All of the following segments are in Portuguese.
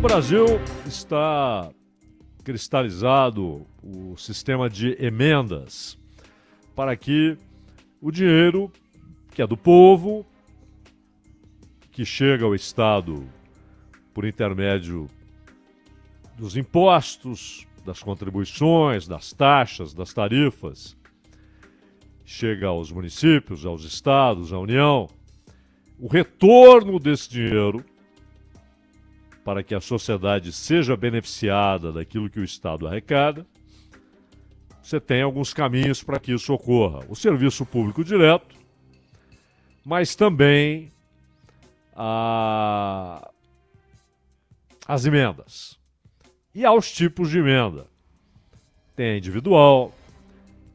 Brasil está cristalizado o sistema de emendas para que o dinheiro que é do povo, que chega ao Estado por intermédio dos impostos, das contribuições, das taxas, das tarifas, chega aos municípios, aos estados, à União, o retorno desse dinheiro para que a sociedade seja beneficiada daquilo que o Estado arrecada, você tem alguns caminhos para que isso ocorra. O serviço público direto, mas também as emendas. E aos tipos de emenda. Tem a individual,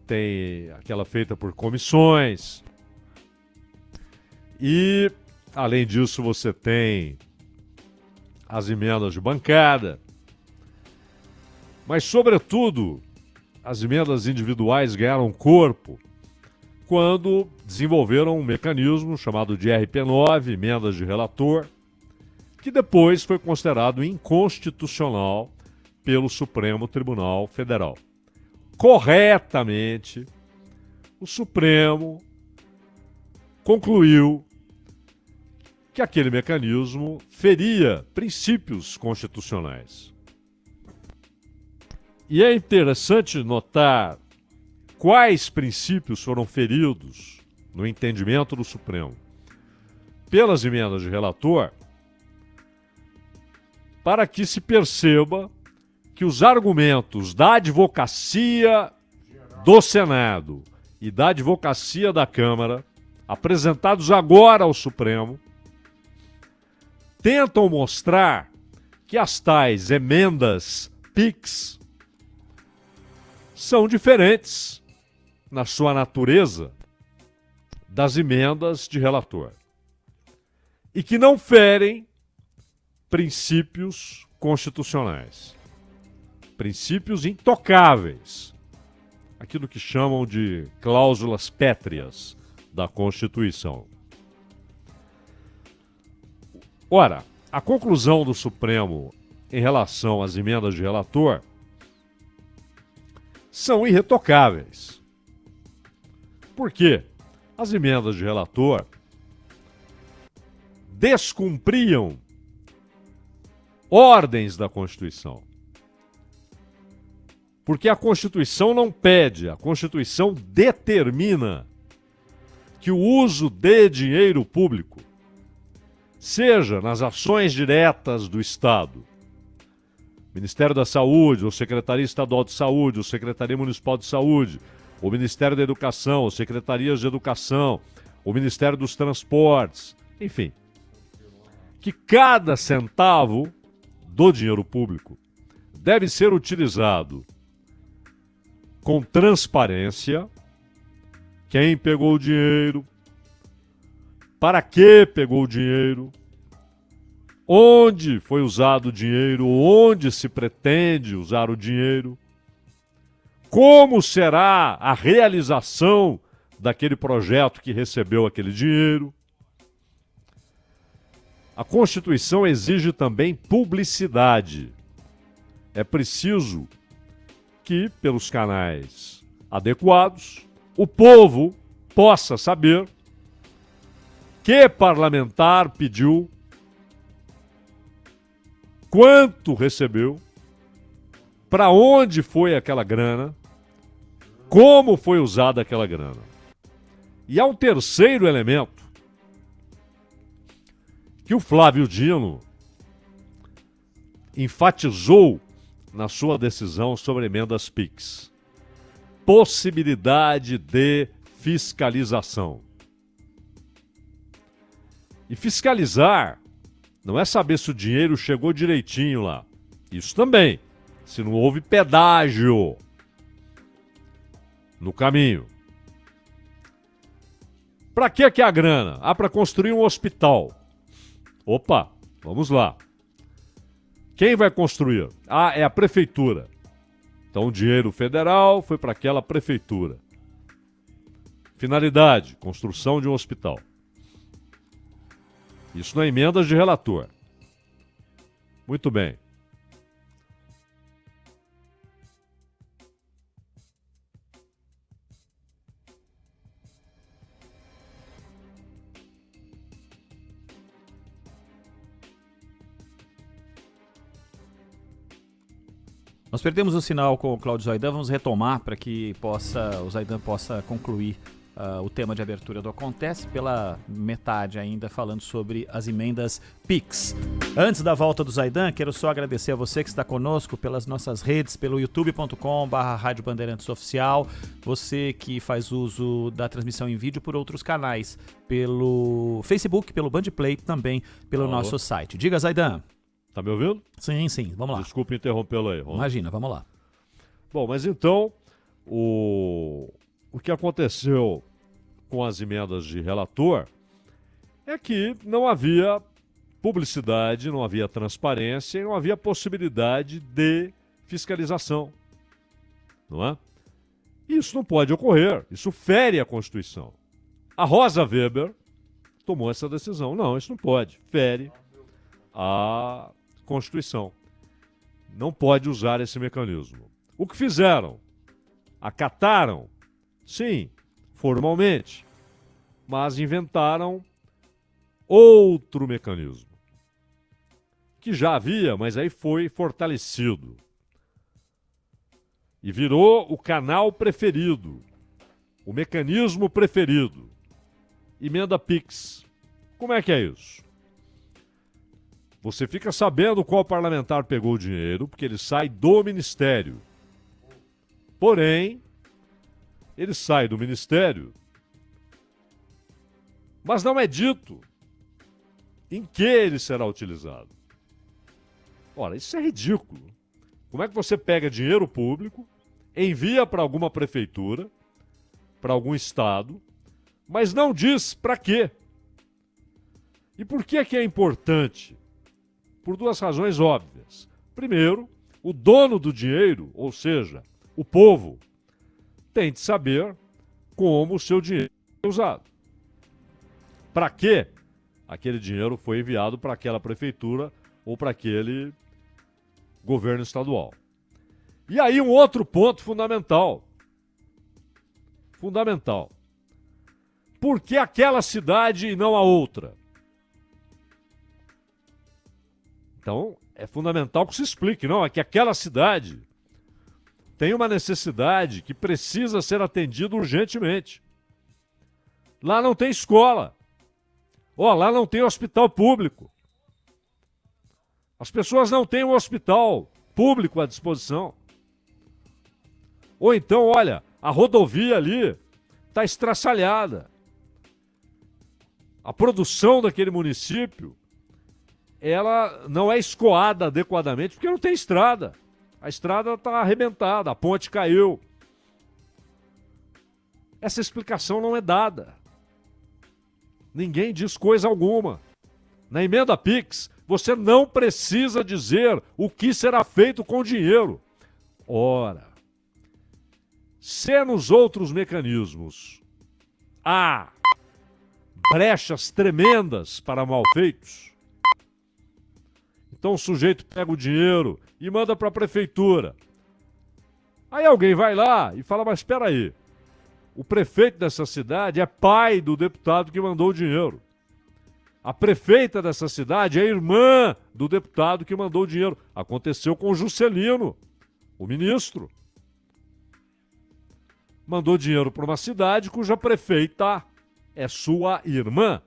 tem aquela feita por comissões. E, além disso, você tem as emendas de bancada. Mas, sobretudo, as emendas individuais ganharam corpo quando desenvolveram um mecanismo chamado de RP9, emendas de relator, que depois foi considerado inconstitucional pelo Supremo Tribunal Federal. Corretamente, o Supremo concluiu que aquele mecanismo feria princípios constitucionais. E é interessante notar quais princípios foram feridos no entendimento do Supremo pelas emendas de relator, para que se perceba que os argumentos da advocacia do Senado e da advocacia da Câmara, apresentados agora ao Supremo, tentam mostrar que as tais emendas PIX são diferentes na sua natureza das emendas de relator e que não ferem princípios constitucionais, princípios intocáveis, aquilo que chamam de cláusulas pétreas da Constituição. Ora, a conclusão do Supremo em relação às emendas de relator são irretocáveis. Por quê? As emendas de relator descumpriam ordens da Constituição. Porque a Constituição não pede, a Constituição determina que o uso de dinheiro público, seja nas ações diretas do Estado, Ministério da Saúde, ou Secretaria Estadual de Saúde, ou Secretaria Municipal de Saúde, o Ministério da Educação, ou Secretarias de Educação, o Ministério dos Transportes, enfim, que cada centavo do dinheiro público deve ser utilizado com transparência, quem pegou o dinheiro, para que pegou o dinheiro, onde foi usado o dinheiro, onde se pretende usar o dinheiro, como será a realização daquele projeto que recebeu aquele dinheiro. A Constituição exige também publicidade. É preciso que, pelos canais adequados, o povo possa saber que parlamentar pediu, quanto recebeu, para onde foi aquela grana, como foi usada aquela grana. E há um terceiro elemento que o Flávio Dino enfatizou na sua decisão sobre emendas PIX. Possibilidade de fiscalização. E fiscalizar não é saber se o dinheiro chegou direitinho lá. Isso também, se não houve pedágio no caminho. Para que é a grana? Ah, para construir um hospital. Opa, vamos lá. Quem vai construir? Ah, é a prefeitura. Então o dinheiro federal foi para aquela prefeitura. Finalidade, construção de um hospital. Isso na emenda de relator. Muito bem. Nós perdemos o sinal com o Cláudio Zaidan, vamos retomar para que o Zaidan possa concluir o tema de abertura do Acontece, pela metade ainda, falando sobre as emendas PIX. Antes da volta do Zaidan, quero só agradecer a você que está conosco pelas nossas redes, pelo youtube.com/Rádio Bandeirantes Oficial, você que faz uso da transmissão em vídeo por outros canais, pelo Facebook, pelo Bandplay, também pelo nosso site. Diga, Zaidan. Tá me ouvindo? Sim, sim, vamos lá. Desculpa interrompê-lo aí, Ron. Imagina, vamos lá. Bom, mas então, o que aconteceu com as emendas de relator é que não havia publicidade, não havia transparência e não havia possibilidade de fiscalização. Não é? Isso não pode ocorrer, isso fere a Constituição. A Rosa Weber tomou essa decisão. Não, isso não pode, fere a Constituição. Não pode usar esse mecanismo. O que fizeram? Acataram? Sim, formalmente. Mas inventaram outro mecanismo. Que já havia, mas aí foi fortalecido. E virou o canal preferido. O mecanismo preferido. Emenda PIX. Como é que é isso? Você fica sabendo qual parlamentar pegou o dinheiro, porque ele sai do ministério. Porém, ele sai do ministério, mas não é dito em que ele será utilizado. Ora, isso é ridículo. Como é que você pega dinheiro público, envia para alguma prefeitura, para algum estado, mas não diz para quê? E por que é importante? Por duas razões óbvias. Primeiro, o dono do dinheiro, ou seja, o povo, tem de saber como o seu dinheiro é usado. Para que aquele dinheiro foi enviado para aquela prefeitura ou para aquele governo estadual. E aí um outro ponto fundamental. Fundamental. Por que aquela cidade e não a outra? Então, é fundamental que se explique, não, é que aquela cidade tem uma necessidade que precisa ser atendida urgentemente. Lá não tem escola. Lá não tem hospital público. As pessoas não têm um hospital público à disposição. Ou então, olha, a rodovia ali está estraçalhada. A produção daquele município, ela não é escoada adequadamente porque não tem estrada. A estrada está arrebentada, a ponte caiu. Essa explicação não é dada. Ninguém diz coisa alguma. Na emenda PIX, você não precisa dizer o que será feito com o dinheiro. Ora, se nos outros mecanismos há brechas tremendas para malfeitos, então o sujeito pega o dinheiro e manda para a prefeitura. Aí alguém vai lá e fala, mas espera aí, o prefeito dessa cidade é pai do deputado que mandou o dinheiro. A prefeita dessa cidade é irmã do deputado que mandou o dinheiro. Aconteceu com o Juscelino, o ministro. Mandou dinheiro para uma cidade cuja prefeita é sua irmã.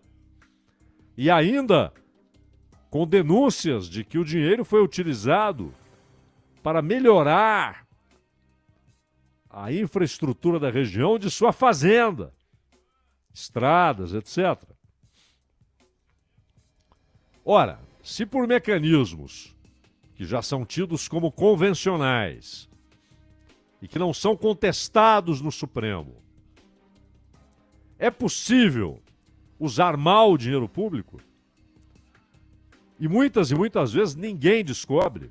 E ainda com denúncias de que o dinheiro foi utilizado para melhorar a infraestrutura da região de sua fazenda, estradas, etc. Ora, se por mecanismos que já são tidos como convencionais e que não são contestados no Supremo, é possível usar mal o dinheiro público, e muitas vezes ninguém descobre,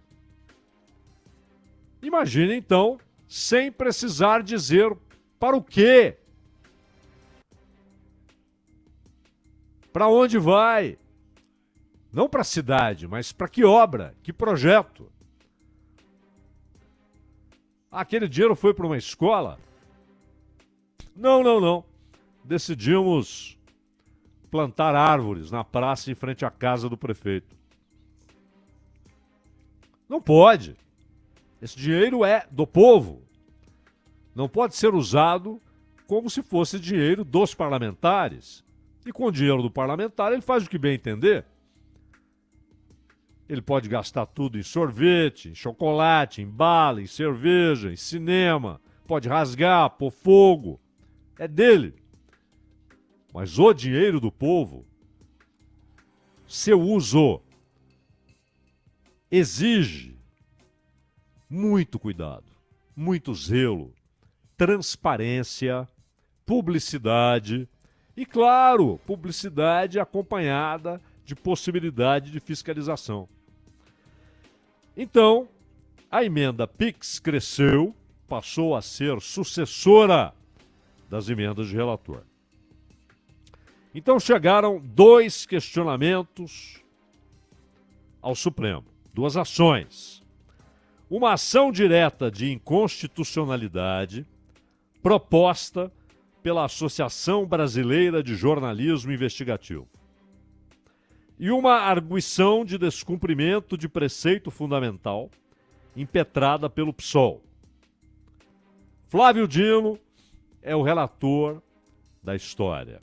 imagine então, sem precisar dizer para o quê, para onde vai, Não para a cidade, mas para que obra, que projeto? Aquele dinheiro foi para uma escola? Não, não, não. Decidimos plantar árvores na praça em frente à casa do prefeito. Não pode. Esse dinheiro é do povo. Não pode ser usado como se fosse dinheiro dos parlamentares. E com o dinheiro do parlamentar ele faz o que bem entender. Ele pode gastar tudo em sorvete, em chocolate, em bala, em cerveja, em cinema. Pode rasgar, pôr fogo. É dele. Mas o dinheiro do povo, seu uso, exige muito cuidado, muito zelo, transparência, publicidade e, claro, publicidade acompanhada de possibilidade de fiscalização. Então, a emenda PIX cresceu, passou a ser sucessora das emendas de relator. Então chegaram 2 questionamentos ao Supremo, 2 ações. Uma ação direta de inconstitucionalidade proposta pela Associação Brasileira de Jornalismo Investigativo. E uma arguição de descumprimento de preceito fundamental impetrada pelo PSOL. Flávio Dino é o relator da história.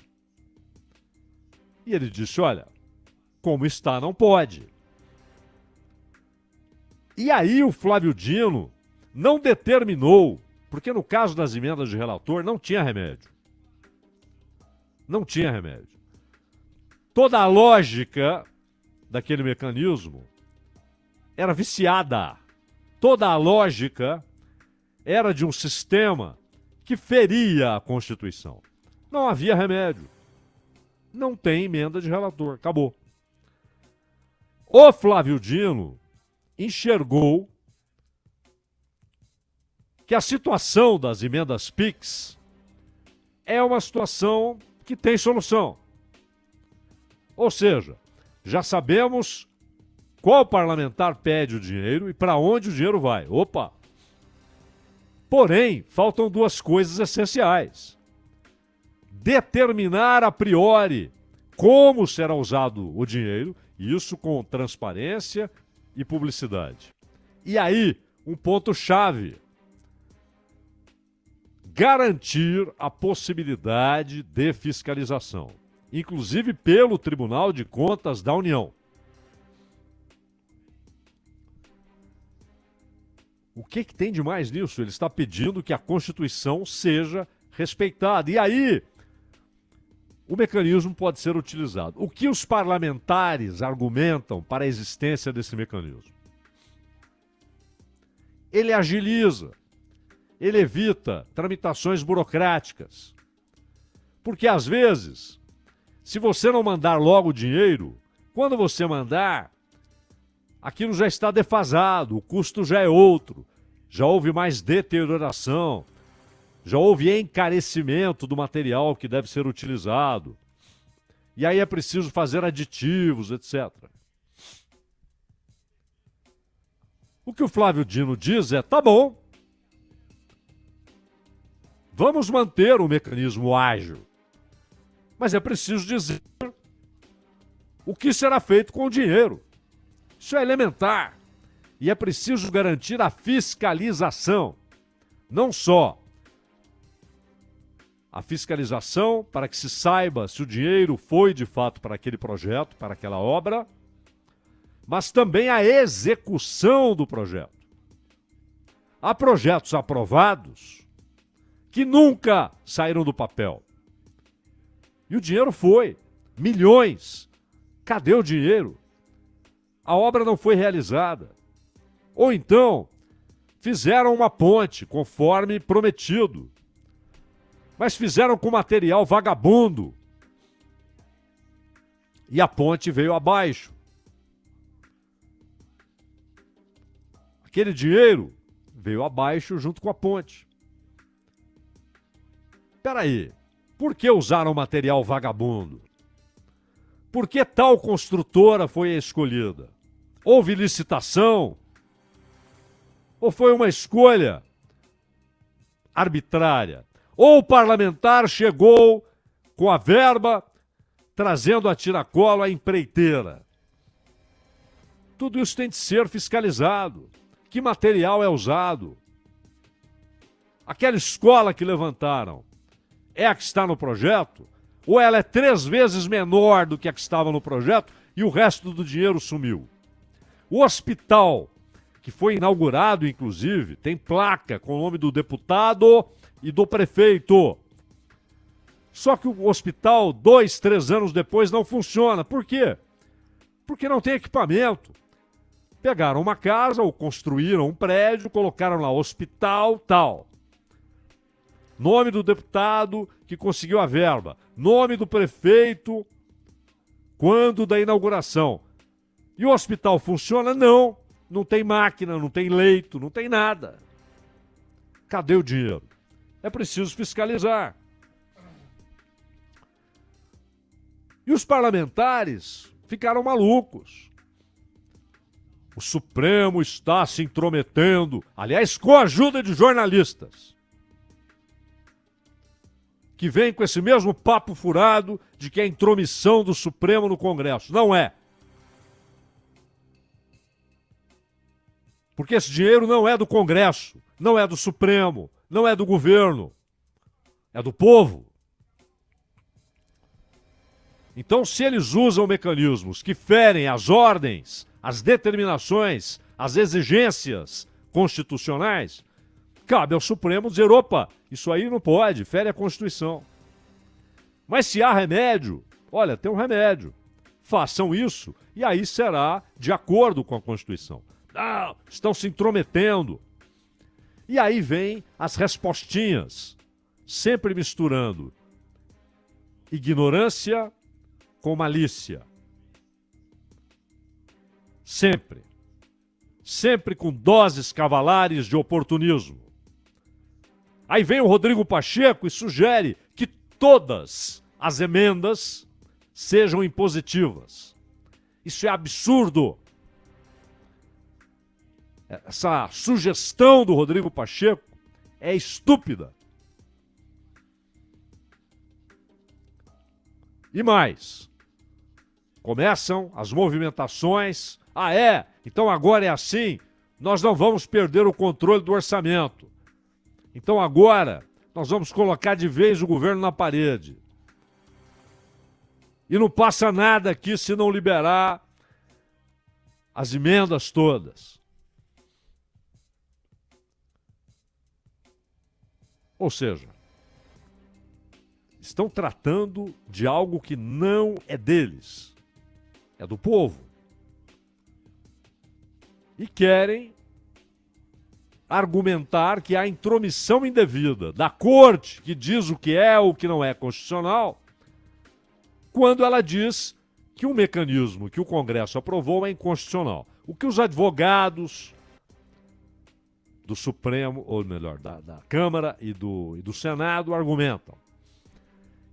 E ele disse, olha, como está não pode. E aí o Flávio Dino não determinou, porque no caso das emendas de relator não tinha remédio. Não tinha remédio. Toda a lógica daquele mecanismo era viciada. Toda a lógica era de um sistema que feria a Constituição. Não havia remédio. Não tem emenda de relator. Acabou. O Flávio Dino enxergou que a situação das emendas PIX é uma situação que tem solução. Ou seja, já sabemos qual parlamentar pede o dinheiro e para onde o dinheiro vai. Opa! Porém, faltam 2 coisas essenciais. Determinar a priori como será usado o dinheiro, isso com transparência e publicidade. E aí, um ponto-chave. Garantir a possibilidade de fiscalização, inclusive pelo Tribunal de Contas da União. O que tem de mais nisso? Ele está pedindo que a Constituição seja respeitada. E aí, o mecanismo pode ser utilizado. O que os parlamentares argumentam para a existência desse mecanismo? Ele agiliza, ele evita tramitações burocráticas. Porque, às vezes, se você não mandar logo o dinheiro, quando você mandar, aquilo já está defasado, o custo já é outro, já houve mais deterioração, já houve encarecimento do material que deve ser utilizado. E aí é preciso fazer aditivos, etc. O que o Flávio Dino diz é, tá bom, vamos manter o mecanismo ágil, mas é preciso dizer o que será feito com o dinheiro. Isso é elementar. E é preciso garantir a fiscalização. Não só a fiscalização para que se saiba se o dinheiro foi de fato para aquele projeto, para aquela obra, mas também a execução do projeto. Há projetos aprovados que nunca saíram do papel. E o dinheiro foi. Milhões. Cadê o dinheiro? A obra não foi realizada. Ou então, fizeram uma ponte, conforme prometido. Mas fizeram com material vagabundo. E a ponte veio abaixo. Aquele dinheiro veio abaixo junto com a ponte. Espera aí, por que usaram material vagabundo? Por que tal construtora foi a escolhida? Houve licitação? Ou foi uma escolha arbitrária? Ou o parlamentar chegou com a verba trazendo a tiracolo a empreiteira? Tudo isso tem de ser fiscalizado. Que material é usado? Aquela escola que levantaram é a que está no projeto? Ou ela é 3 vezes menor do que a que estava no projeto e o resto do dinheiro sumiu? O hospital, que foi inaugurado, inclusive, tem placa com o nome do deputado e do prefeito. Só que o hospital, 2, 3 anos depois, não funciona. Por quê? Porque não tem equipamento. Pegaram uma casa ou construíram um prédio, colocaram lá hospital tal. Nome do deputado que conseguiu a verba. Nome do prefeito, quando da inauguração. E o hospital funciona? Não. Não tem máquina, não tem leito, não tem nada. Cadê o dinheiro? É preciso fiscalizar. E os parlamentares ficaram malucos. O Supremo está se intrometendo, aliás, com a ajuda de jornalistas, que vem com esse mesmo papo furado de que é intromissão do Supremo no Congresso. Não é. Porque esse dinheiro não é do Congresso, não é do Supremo, não é do governo, é do povo. Então, se eles usam mecanismos que ferem as ordens, as determinações, as exigências constitucionais, cabe ao Supremo dizer, opa, isso aí não pode, fere a Constituição. Mas se há remédio, olha, tem um remédio. Façam isso e aí será de acordo com a Constituição. Não, estão se intrometendo. E aí vem as respostinhas, sempre misturando ignorância com malícia. Sempre. Sempre com doses cavalares de oportunismo. Aí vem o Rodrigo Pacheco e sugere que todas as emendas sejam impositivas. Isso é absurdo. Essa sugestão do Rodrigo Pacheco é estúpida. E mais, começam as movimentações. Ah, é? Então agora é assim? Nós não vamos perder o controle do orçamento. Então agora nós vamos colocar de vez o governo na parede. E não passa nada aqui se não liberar as emendas todas. Ou seja, estão tratando de algo que não é deles, é do povo. E querem argumentar que há intromissão indevida da corte, que diz o que é ou o que não é constitucional, quando ela diz que o mecanismo que o Congresso aprovou é inconstitucional. O que os advogados do Supremo, ou melhor, da Câmara e do Senado argumentam.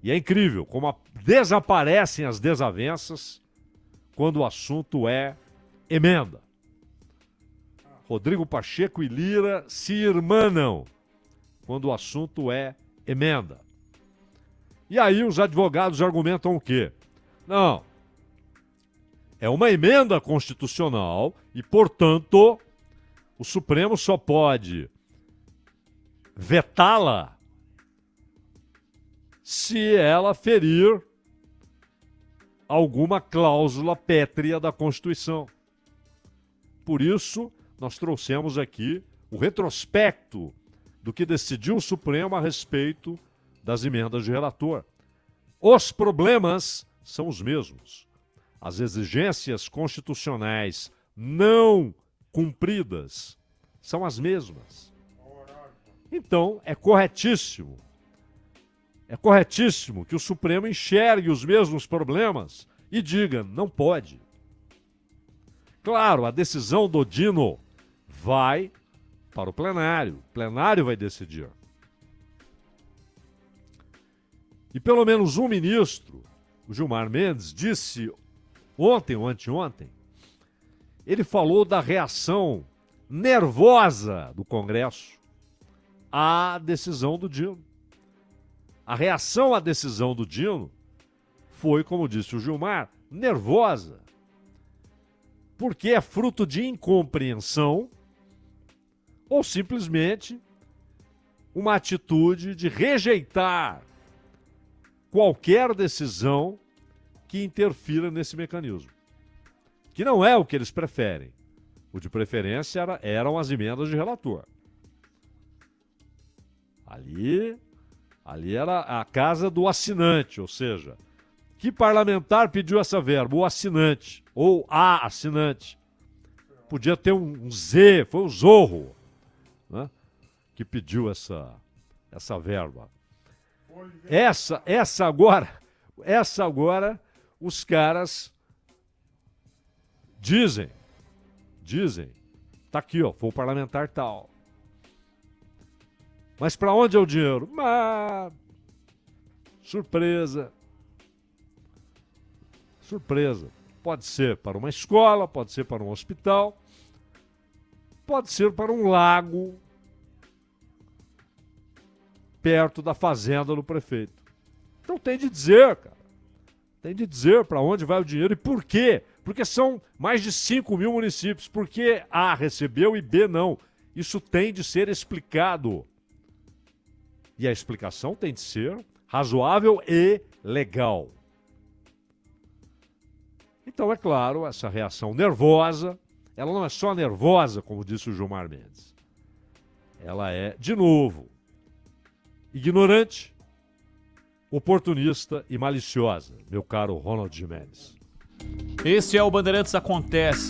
E é incrível como desaparecem as desavenças quando o assunto é emenda. Rodrigo Pacheco e Lira se irmanam quando o assunto é emenda. E aí os advogados argumentam o quê? Não, é uma emenda constitucional e, portanto, o Supremo só pode vetá-la se ela ferir alguma cláusula pétrea da Constituição. Por isso, nós trouxemos aqui o retrospecto do que decidiu o Supremo a respeito das emendas de relator. Os problemas são os mesmos. As exigências constitucionais não cumpridas são as mesmas. Então, é corretíssimo que o Supremo enxergue os mesmos problemas e diga, não pode. Claro, a decisão do Dino vai para o plenário vai decidir. E pelo menos um ministro, o Gilmar Mendes disse ontem ou anteontem, ele falou da reação nervosa do Congresso à decisão do Dino. A reação à decisão do Dino foi, como disse o Gilmar, nervosa, porque é fruto de incompreensão ou simplesmente uma atitude de rejeitar qualquer decisão que interfira nesse mecanismo, que não é o que eles preferem. O de preferência eram as emendas de relator. Ali era a casa do assinante, ou seja, que parlamentar pediu essa verba? O assinante, ou a assinante. Podia ter um Z, foi o Zorro, né, que pediu essa verba. Essa agora, os caras dizem, tá aqui, ó, foi o parlamentar tal. Mas para onde é o dinheiro? Surpresa. Pode ser para uma escola, pode ser para um hospital, pode ser para um lago perto da fazenda do prefeito. Então tem de dizer, cara. Tem de dizer para onde vai o dinheiro e por quê. Porque são mais de 5 mil municípios. Por que A recebeu e B não? Isso tem de ser explicado. E a explicação tem de ser razoável e legal. Então, é claro, essa reação nervosa, ela não é só nervosa, como disse o Gilmar Mendes. Ela é, de novo, ignorante, oportunista e maliciosa, meu caro Ronald Gimenez. Este é o Bandeirantes Acontece.